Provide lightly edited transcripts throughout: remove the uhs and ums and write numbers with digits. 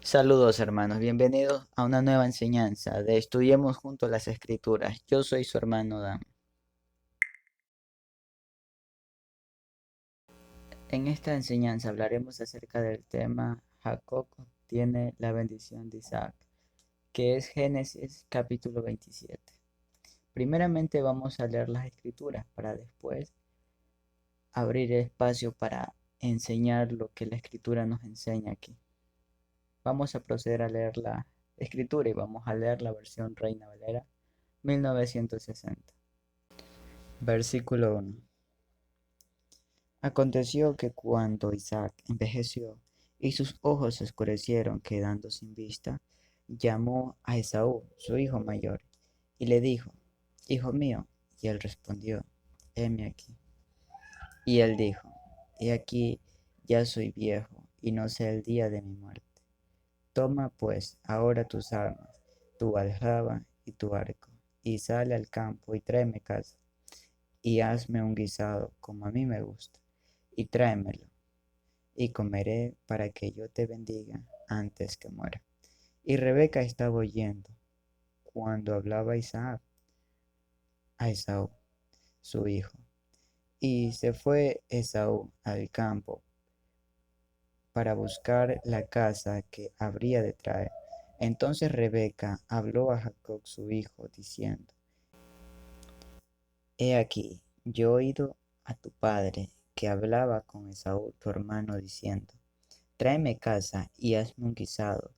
Saludos hermanos, bienvenidos a una nueva enseñanza de Estudiemos juntos las Escrituras. Yo soy su hermano Dan. En esta enseñanza hablaremos acerca del tema Jacob obtiene la bendición de Isaac, que es Génesis capítulo 27. Primeramente vamos a leer las Escrituras para después abrir espacio para enseñar lo que la Escritura nos enseña aquí. Vamos a proceder a leer la Escritura y vamos a leer la versión Reina Valera 1960. Versículo 1. Aconteció que cuando Isaac envejeció y sus ojos se oscurecieron quedando sin vista, llamó a Esaú, su hijo mayor, y le dijo, Hijo mío. Y él respondió, heme aquí. Y él dijo, He aquí, ya soy viejo, y no sé el día de mi muerte. Toma pues ahora tus armas, tu aljaba y tu arco, y sale al campo y tráeme caza, y hazme un guisado como a mí me gusta, y tráemelo, y comeré para que yo te bendiga antes que muera. Y Rebeca estaba oyendo cuando hablaba Isaac a Esaú, su hijo. Y se fue Esaú al campo para buscar la caza que habría de traer. Entonces Rebeca habló a Jacob su hijo, diciendo, He aquí, yo he oído a tu padre que hablaba con Esaú tu hermano, diciendo, Tráeme caza y hazme un guisado,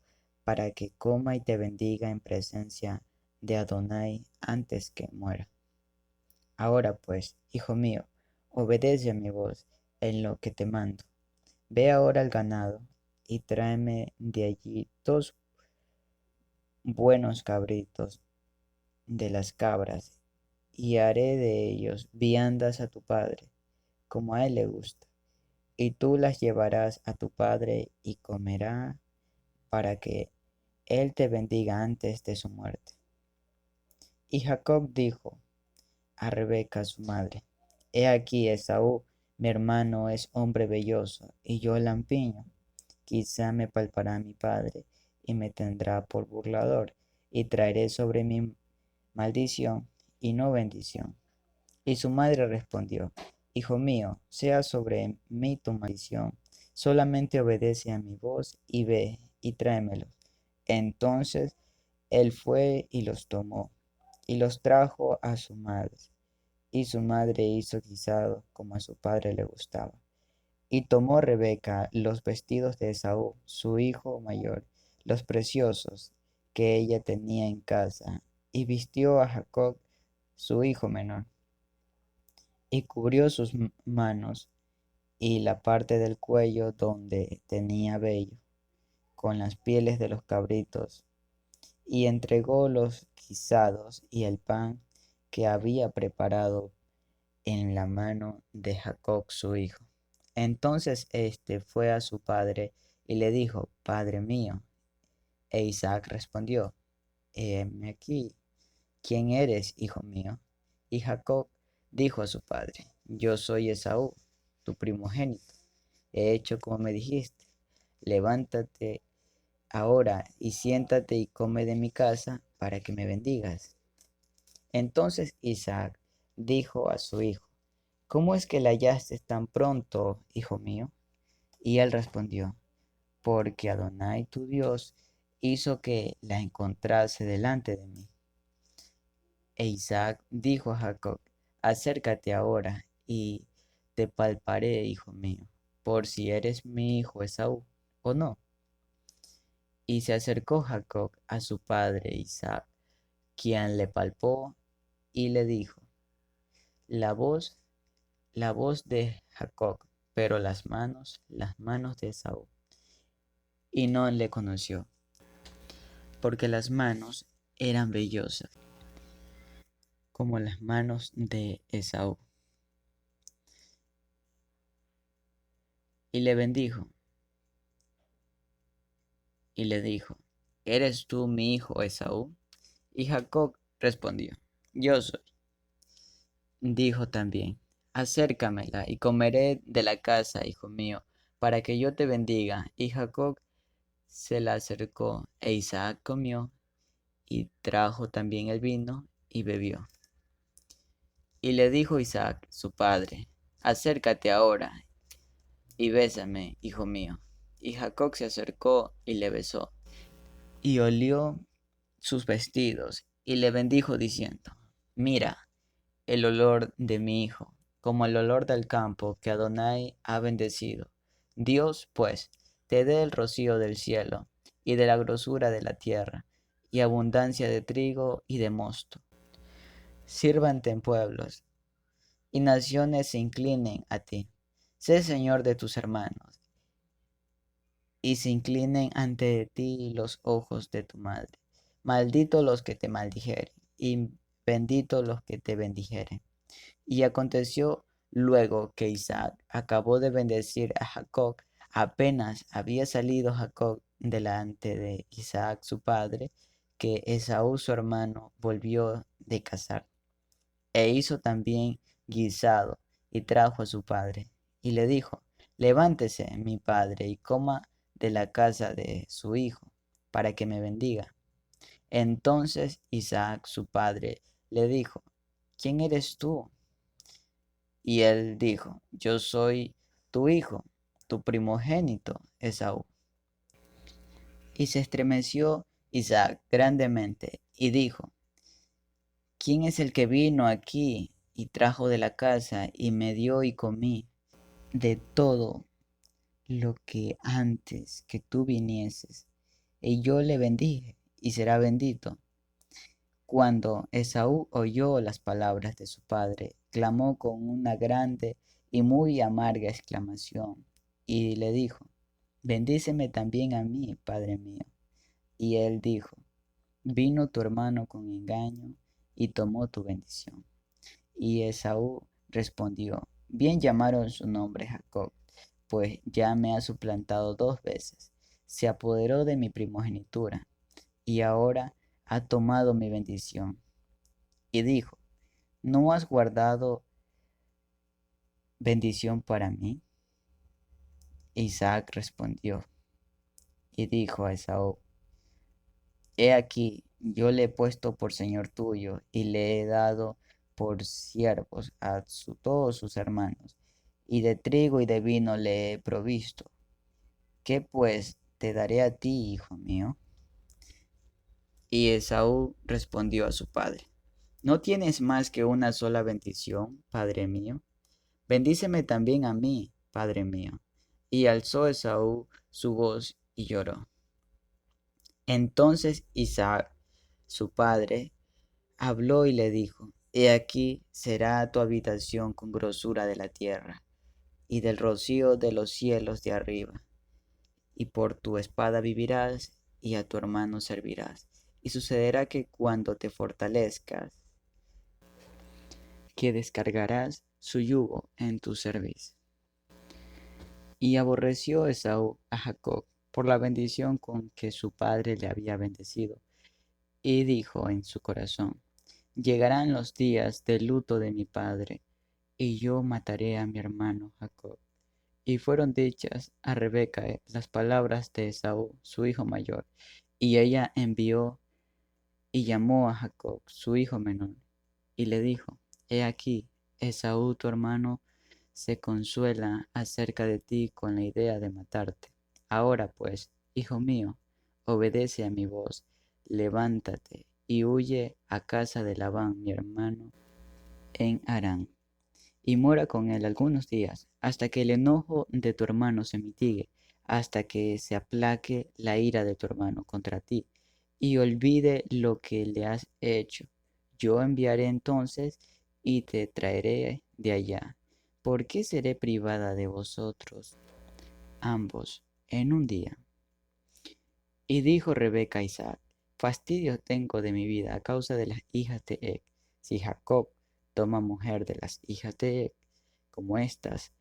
para que coma y te bendiga en presencia de Adonai antes que muera. Ahora pues, hijo mío, obedece a mi voz en lo que te mando. Ve ahora al ganado y tráeme de allí 2 buenos cabritos de las cabras, y haré de ellos viandas a tu padre, como a él le gusta. Y tú las llevarás a tu padre y comerá para que él te bendiga antes de su muerte. Y Jacob dijo a Rebeca su madre, He aquí Esaú, mi hermano, es hombre velloso, y yo lampiño. Quizá me palpará mi padre, y me tendrá por burlador, y traeré sobre mí maldición y no bendición. Y su madre respondió, Hijo mío, sea sobre mí tu maldición, solamente obedece a mi voz y ve y tráemelos. Entonces él fue y los tomó, y los trajo a su madre. Y su madre hizo guisado como a su padre le gustaba. Y tomó Rebeca los vestidos de Esaú, su hijo mayor, los preciosos que ella tenía en casa, y vistió a Jacob, su hijo menor, y cubrió sus manos y la parte del cuello donde tenía vello, con las pieles de los cabritos, y entregó los guisados y el pan que había preparado en la mano de Jacob su hijo. Entonces éste fue a su padre y le dijo, Padre mío. E Isaac respondió, Heme aquí, ¿quién eres, hijo mío? Y Jacob dijo a su padre, Yo soy Esaú, tu primogénito. He hecho como me dijiste. Levántate ahora y siéntate y come de mi casa para que me bendigas. Entonces Isaac dijo a su hijo, ¿Cómo es que la hallaste tan pronto, hijo mío? Y él respondió, Porque Adonai tu Dios hizo que la encontrase delante de mí. E Isaac dijo a Jacob, Acércate ahora y te palparé, hijo mío, por si eres mi hijo Esaú o no. Y se acercó Jacob a su padre Isaac, quien le palpó y le dijo, la voz, la voz de Jacob, pero las manos de Esaú. Y no le conoció, porque las manos eran vellosas, como las manos de Esaú. Y le bendijo, y le dijo, ¿Eres tú mi hijo Esaú? Y Jacob respondió, Yo soy. Dijo también, Acércamela y comeré de la casa, hijo mío, para que yo te bendiga. Y Jacob se la acercó, e Isaac comió, y trajo también el vino, y bebió. Y le dijo Isaac, su padre, acércate ahora, y bésame, hijo mío. Y Jacob se acercó y le besó, y olió sus vestidos, y le bendijo diciendo, mira el olor de mi hijo, como el olor del campo que Adonai ha bendecido. Dios, pues, te dé el rocío del cielo, y de la grosura de la tierra, y abundancia de trigo y de mosto. Sírvante en pueblos, y naciones se inclinen a ti. Sé Señor de tus hermanos, y se inclinen ante ti los ojos de tu madre. Maldito los que te maldijeren, y bendito los que te bendijeren. Y aconteció luego que Isaac acabó de bendecir a Jacob, apenas había salido Jacob delante de Isaac su padre, que Esaú su hermano volvió de cazar, e hizo también guisado, y trajo a su padre, y le dijo, levántese mi padre, y coma de la casa de su hijo, para que me bendiga. Entonces Isaac su padre le dijo, ¿quién eres tú? Y él dijo, yo soy tu hijo, tu primogénito, Esaú. Y se estremeció Isaac grandemente y dijo, ¿quién es el que vino aquí y trajo de la casa y me dio y comí de todo lo que antes que tú vinieses? Y yo le bendije y será bendito. Cuando Esaú oyó las palabras de su padre, clamó con una grande y muy amarga exclamación, y le dijo, bendíceme también a mí, padre mío. Y él dijo, vino tu hermano con engaño y tomó tu bendición. Y Esaú respondió, bien llamaron su nombre Jacob, pues ya me ha suplantado 2 veces. Se apoderó de mi primogenitura, y ahora ha tomado mi bendición. Y dijo, ¿no has guardado bendición para mí? Isaac respondió y dijo a Esaú, he aquí, yo le he puesto por señor tuyo y le he dado por siervos a todos sus hermanos, y de trigo y de vino le he provisto. ¿Qué pues te daré a ti, hijo mío? Y Esaú respondió a su padre, ¿no tienes más que una sola bendición, padre mío? Bendíceme también a mí, padre mío. Y alzó Esaú su voz y lloró. Entonces Isaac, su padre, habló y le dijo, he aquí será tu habitación con grosura de la tierra, y del rocío de los cielos de arriba, y por tu espada vivirás, y a tu hermano servirás. Y sucederá que cuando te fortalezcas, que descargarás su yugo en tu cerviz. Y aborreció Esaú a Jacob por la bendición con que su padre le había bendecido, y dijo en su corazón, llegarán los días de luto de mi padre, y yo mataré a mi hermano Jacob. Y fueron dichas a Rebeca las palabras de Esaú, su hijo mayor, y ella envió y llamó a Jacob, su hijo menor, y le dijo, he aquí, Esaú tu hermano se consuela acerca de ti con la idea de matarte. Ahora pues, hijo mío, obedece a mi voz, levántate y huye a casa de Labán, mi hermano, en Harán, y mora con él algunos días, hasta que el enojo de tu hermano se mitigue, hasta que se aplaque la ira de tu hermano contra ti, y olvide lo que le has hecho. Yo enviaré entonces y te traeré de allá. ¿Por qué seré privada de vosotros ambos en un día? Y dijo Rebeca a Isaac, fastidio tengo de mi vida a causa de las hijas de Ec. Si Jacob toma mujer de las hijas de Ec, como estas,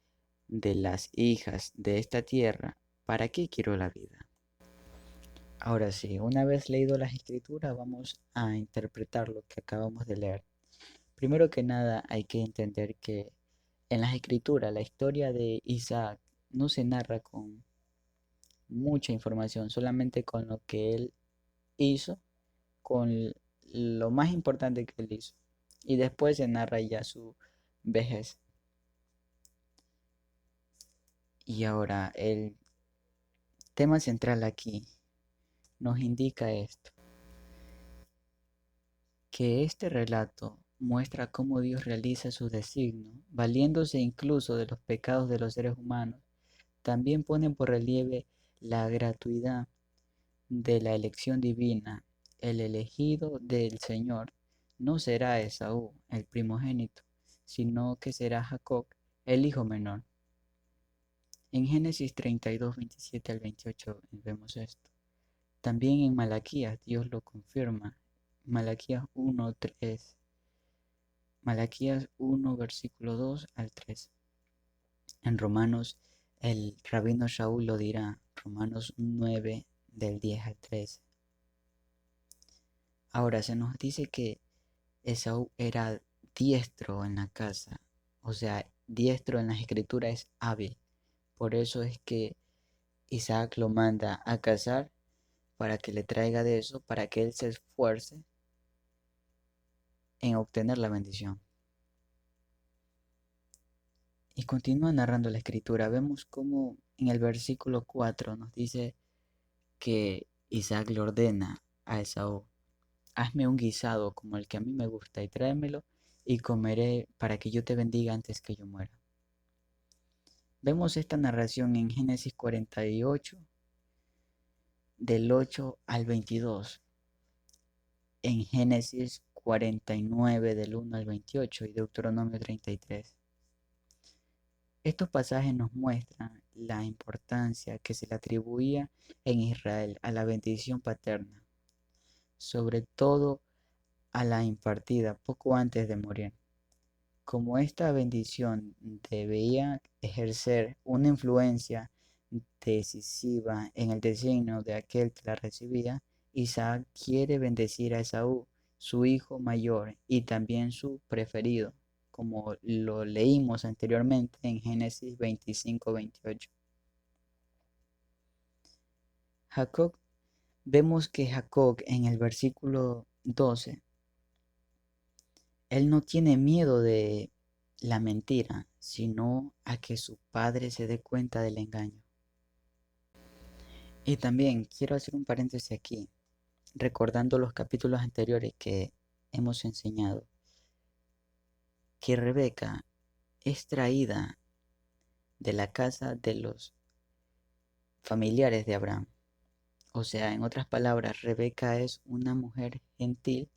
de las hijas de esta tierra, ¿para qué quiero la vida? Ahora sí, una vez leído las escrituras, vamos a interpretar lo que acabamos de leer. Primero que nada, hay que entender que en las escrituras la historia de Isaac no se narra con mucha información solamente con lo que él hizo, con lo más importante que él hizo. Y después se narra ya su vejez. Y ahora el tema central aquí nos indica esto, que este relato muestra cómo Dios realiza su designio, valiéndose incluso de los pecados de los seres humanos. También pone por relieve la gratuidad de la elección divina. El elegido del Señor no será Esaú, el primogénito, sino que será Jacob, el hijo menor. En Génesis 32, 27 al 28 vemos esto. También en Malaquías Dios lo confirma. Malaquías 1:3. Malaquías 1, versículo 2 al 3. En Romanos el rabino Shaul lo dirá. Romanos 9 del 10 al 13. Ahora se nos dice que Esaú era diestro en la casa. O sea, diestro en las escrituras es hábil. Por eso es que Isaac lo manda a cazar para que le traiga de eso, para que él se esfuerce en obtener la bendición. Y continúa narrando la escritura. Vemos cómo en el versículo 4 nos dice que Isaac le ordena a Esaú, hazme un guisado como el que a mí me gusta y tráemelo y comeré para que yo te bendiga antes que yo muera. Vemos esta narración en Génesis 48, del 8 al 22, en Génesis 49, del 1 al 28 y Deuteronomio 33. Estos pasajes nos muestran la importancia que se le atribuía en Israel a la bendición paterna, sobre todo a la impartida poco antes de morir. Como esta bendición debía ejercer una influencia decisiva en el destino de aquel que la recibía, Isaac quiere bendecir a Esaú, su hijo mayor y también su preferido, como lo leímos anteriormente en Génesis 25-28. Jacob, vemos que Jacob en el versículo 12, él no tiene miedo de la mentira, sino a que su padre se dé cuenta del engaño. Y también quiero hacer un paréntesis aquí, recordando los capítulos anteriores que hemos enseñado, que Rebeca es traída de la casa de los familiares de Abraham. O sea, en otras palabras, Rebeca es una mujer gentil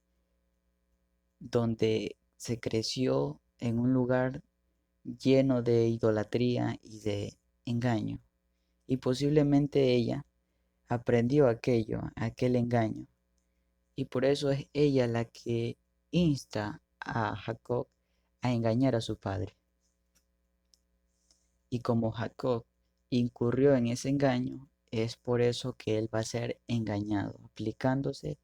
donde se creció en un lugar lleno de idolatría y de engaño. Y posiblemente ella aprendió aquel engaño. Y por eso es ella la que insta a Jacob a engañar a su padre. Y como Jacob incurrió en ese engaño, es por eso que él va a ser engañado, aplicándose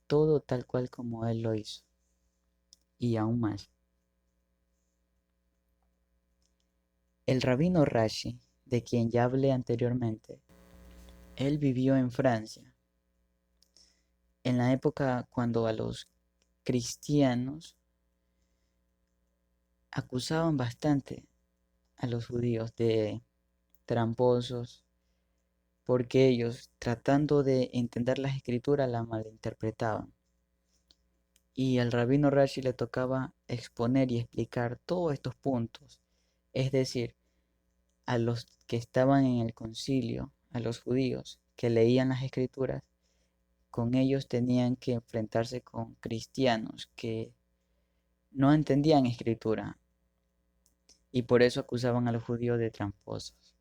todo tal cual como él lo hizo. Y aún más. El rabino Rashi, de quien ya hablé anteriormente, él vivió en Francia, en la época cuando a los cristianos acusaban bastante a los judíos de tramposos, porque ellos, tratando de entender las escrituras, la malinterpretaban. Y al rabino Rashi le tocaba exponer y explicar todos estos puntos. Es decir, a los que estaban en el concilio, a los judíos que leían las escrituras, con ellos tenían que enfrentarse con cristianos que no entendían escritura y por eso acusaban a los judíos de tramposos.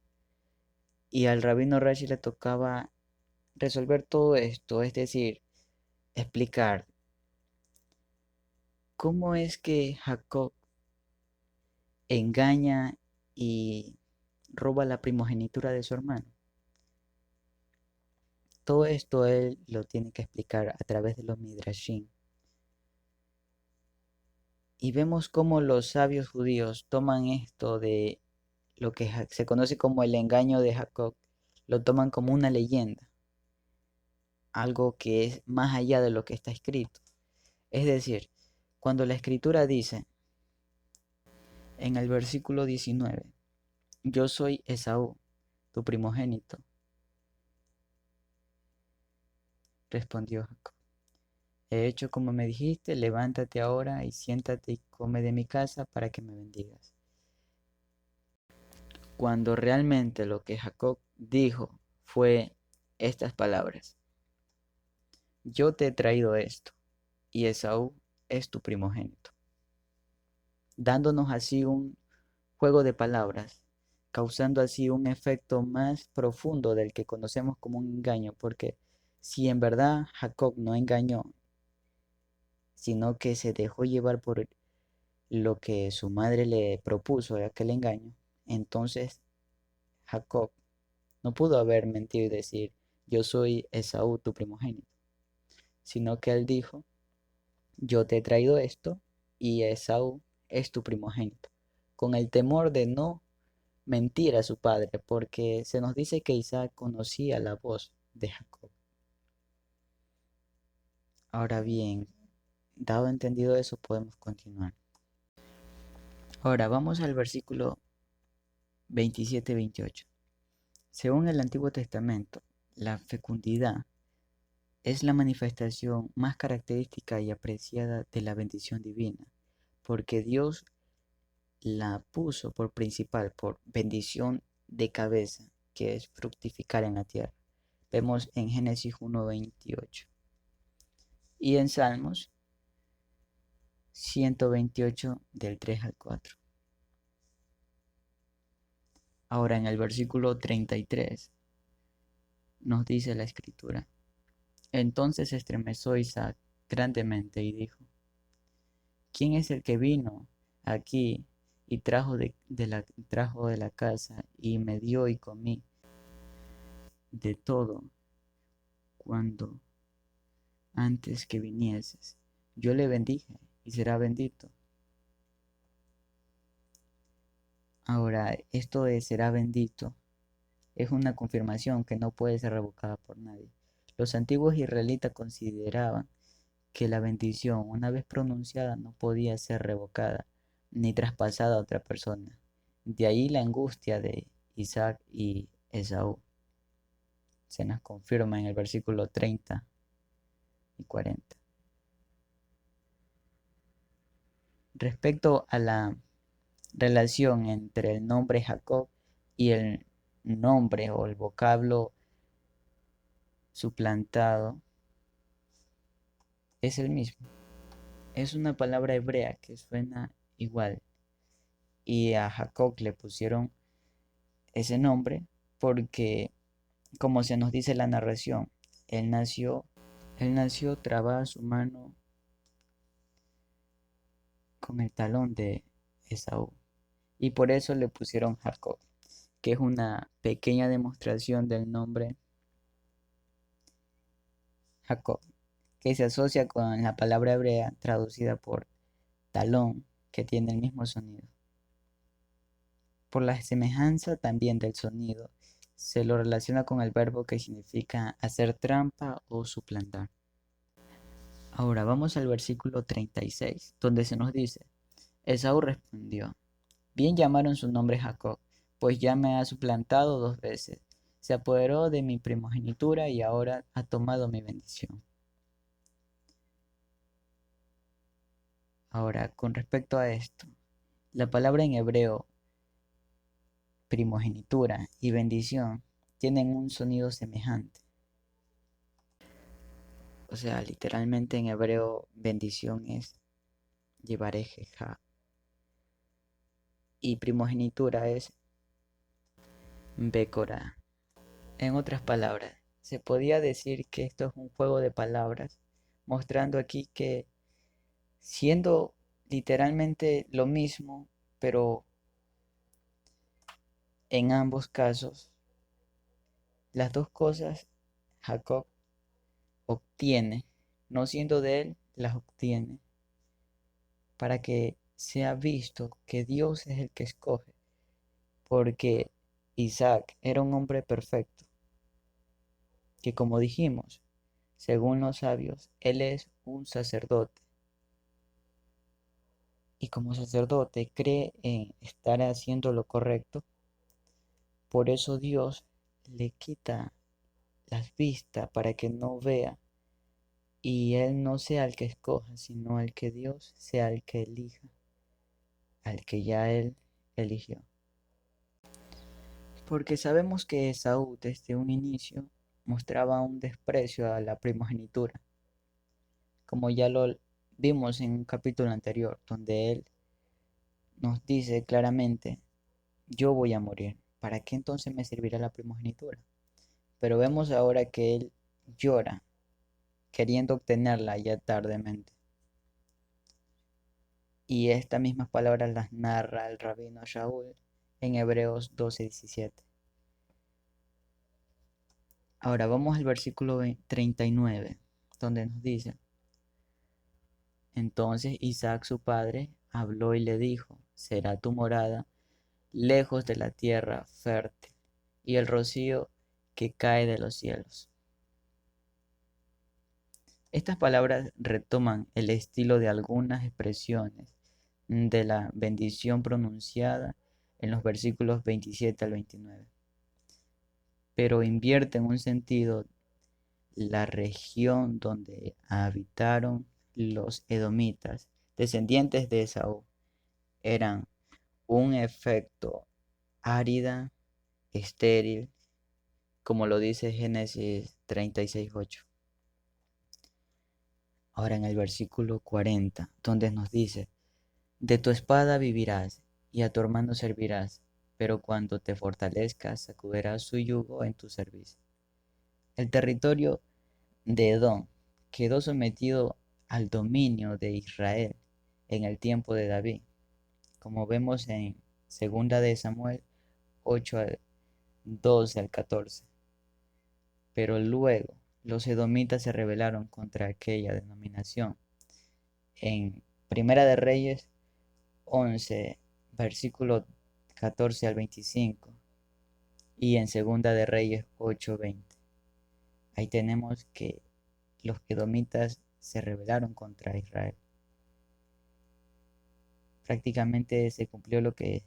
Y al rabino Rashi le tocaba resolver todo esto, es decir, explicar cómo es que Jacob engaña y roba la primogenitura de su hermano. Todo esto él lo tiene que explicar a través de los midrashim. Y vemos cómo los sabios judíos toman esto de lo que se conoce como el engaño de Jacob, lo toman como una leyenda, algo que es más allá de lo que está escrito. Es decir, cuando la escritura dice en el versículo 19, yo soy Esaú, tu primogénito, respondió Jacob. He hecho como me dijiste, levántate ahora y siéntate y come de mi casa para que me bendigas. Cuando realmente lo que Jacob dijo fue estas palabras: yo te he traído esto, y Esaú es tu primogénito, dándonos así un juego de palabras, causando así un efecto más profundo del que conocemos como un engaño, porque si en verdad Jacob no engañó, sino que se dejó llevar por lo que su madre le propuso de aquel engaño, entonces Jacob no pudo haber mentido y decir, yo soy Esaú, tu primogénito, sino que él dijo, yo te he traído esto y Esaú es tu primogénito, con el temor de no mentir a su padre, porque se nos dice que Isaac conocía la voz de Jacob. Ahora bien, dado entendido eso, podemos continuar. Ahora vamos al versículo 27-28. Según el Antiguo Testamento, la fecundidad es la manifestación más característica y apreciada de la bendición divina, porque Dios la puso por principal, por bendición de cabeza, que es fructificar en la tierra. Vemos en Génesis 1:28 y en Salmos 128 del 3 al 4. Ahora en el versículo 33 nos dice la escritura: entonces se estremeció Isaac grandemente y dijo, ¿quién es el que vino aquí y trajo de la casa y me dio y comí de todo cuando antes que vinieses? Yo le bendije y será bendito. Ahora, esto de será bendito es una confirmación que no puede ser revocada por nadie. Los antiguos israelitas consideraban que la bendición, una vez pronunciada, no podía ser revocada ni traspasada a otra persona. De ahí la angustia de Isaac y Esaú. Se nos confirma en el versículo 30 y 40. Respecto a la relación entre el nombre Jacob y el nombre o el vocablo suplantado, es el mismo. Es una palabra hebrea que suena igual. Y a Jacob le pusieron ese nombre porque, como se nos dice en la narración, él nació, él nació trabada su mano con el talón de Esaú. Y por eso le pusieron Jacob, que es una pequeña demostración del nombre Jacob, que se asocia con la palabra hebrea traducida por talón, que tiene el mismo sonido. Por la semejanza también del sonido, se lo relaciona con el verbo que significa hacer trampa o suplantar. Ahora vamos al versículo 36, donde se nos dice, Esaú respondió, bien llamaron su nombre Jacob, pues ya me ha suplantado 2 veces. Se apoderó de mi primogenitura y ahora ha tomado mi bendición. Ahora, con respecto a esto, la palabra en hebreo primogenitura y bendición tienen un sonido semejante. O sea, literalmente en hebreo bendición es Yevarejeja y primogenitura es Becora. En otras palabras, se podía decir que esto es un juego de palabras, mostrando aquí que siendo literalmente lo mismo, pero en ambos casos, las dos cosas Jacob obtiene, no siendo de él, las obtiene, para que sea visto que Dios es el que escoge, porque Isaac era un hombre perfecto, que como dijimos, según los sabios, él es un sacerdote y como sacerdote cree en estar haciendo lo correcto. Por eso Dios le quita las vistas para que no vea y él no sea el que escoja, sino el que Dios sea el que elija, al que ya él eligió. Porque sabemos que Esaú desde un inicio mostraba un desprecio a la primogenitura, como ya lo vimos en un capítulo anterior, donde él nos dice claramente, yo voy a morir, ¿para qué entonces me servirá la primogenitura? Pero vemos ahora que él llora, queriendo obtenerla ya tardemente. Y estas mismas palabras las narra el rabino Shaul en Hebreos 12:17. Ahora vamos al versículo 39, donde nos dice, entonces Isaac su padre habló y le dijo, será tu morada lejos de la tierra fértil y el rocío que cae de los cielos. Estas palabras retoman el estilo de algunas expresiones de la bendición pronunciada en los versículos 27 al 29, pero invierten un sentido la región donde habitaron los edomitas, descendientes de Esaú, eran un efecto árida, estéril, como lo dice Génesis 36:8. Ahora en el versículo 40, donde nos dice, de tu espada vivirás y a tu hermano servirás, pero cuando te fortalezcas sacudirás su yugo en tu servicio. El territorio de Edom quedó sometido al dominio de Israel en el tiempo de David, como vemos en 2 de Samuel 8 al 12 al 14. Pero luego los edomitas se rebelaron contra aquella denominación. En Primera de Reyes 11, versículo 14 al 25, y en Segunda de Reyes 8:20. Ahí tenemos que los edomitas se rebelaron contra Israel. Prácticamente se cumplió lo que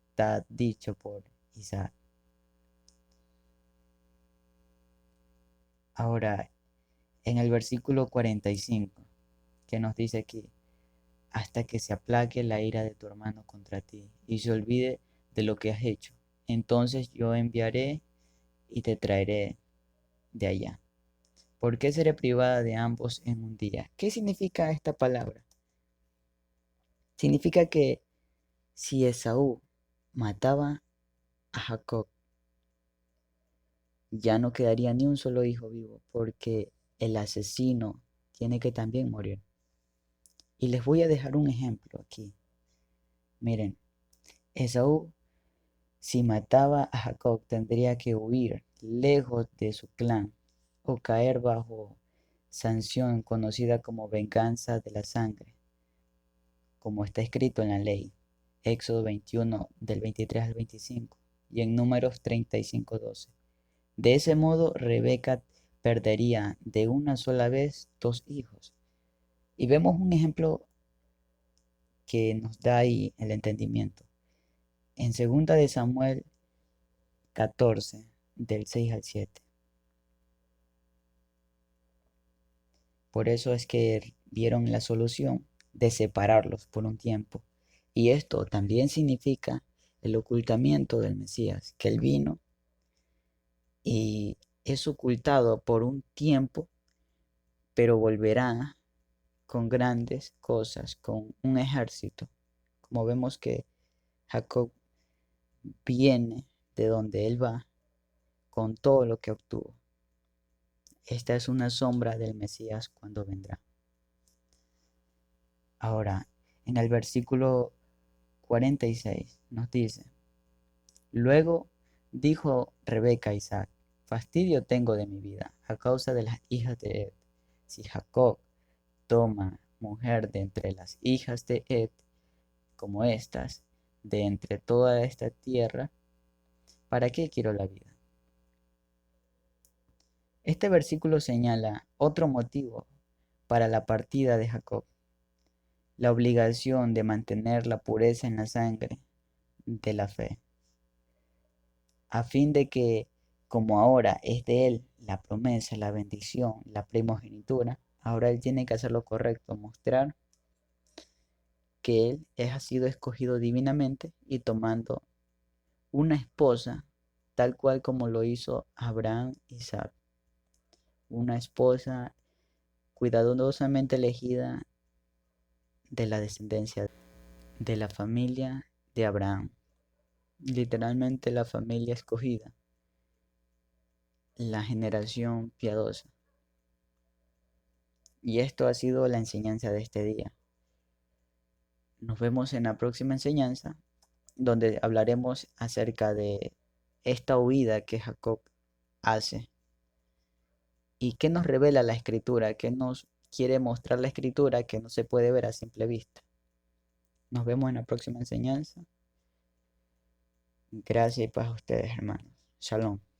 está dicho por Isaac. Ahora, en el versículo 45, que nos dice aquí, hasta que se aplaque la ira de tu hermano contra ti y se olvide de lo que has hecho, entonces yo enviaré y te traeré de allá. ¿Por qué seré privada de ambos en un día? ¿Qué significa esta palabra? Significa que si Esaú mataba a Jacob, ya no quedaría ni un solo hijo vivo, porque el asesino tiene que también morir. Y les voy a dejar un ejemplo aquí. Miren, Esaú, si mataba a Jacob, tendría que huir lejos de su clan o caer bajo sanción conocida como venganza de la sangre, como está escrito en la ley, Éxodo 21 del 23 al 25 y en Números 35:12. De ese modo, Rebeca perdería de una sola vez 2 hijos. Y vemos un ejemplo que nos da ahí el entendimiento. En 2 de Samuel 14, del 6 al 7. Por eso es que vieron la solución de separarlos por un tiempo. Y esto también significa el ocultamiento del Mesías, que él vino y es ocultado por un tiempo, pero volverá con grandes cosas, con un ejército. Como vemos que Jacob viene de donde él va con todo lo que obtuvo. Esta es una sombra del Mesías cuando vendrá. Ahora, en el versículo 46 nos dice, luego dijo Rebeca a Isaac, fastidio tengo de mi vida a causa de las hijas de Ed. Si Jacob toma mujer de entre las hijas de Ed, como estas, de entre toda esta tierra, ¿para qué quiero la vida? Este versículo señala otro motivo para la partida de Jacob, la obligación de mantener la pureza en la sangre de la fe, a fin de que, como ahora es de él la promesa, la bendición, la primogenitura, ahora él tiene que hacer lo correcto, mostrar que ha sido escogido divinamente y tomando una esposa tal cual como lo hizo Abraham y Isaac, una esposa cuidadosamente elegida de la descendencia de la familia de Abraham, literalmente la familia escogida, la generación piadosa. Y esto ha sido la enseñanza de este día. Nos vemos en la próxima enseñanza, donde hablaremos acerca de esta huida que Jacob hace y qué nos revela la escritura, qué nos quiere mostrar la escritura que no se puede ver a simple vista. Nos vemos en la próxima enseñanza. Gracias y paz a ustedes, hermanos. Shalom.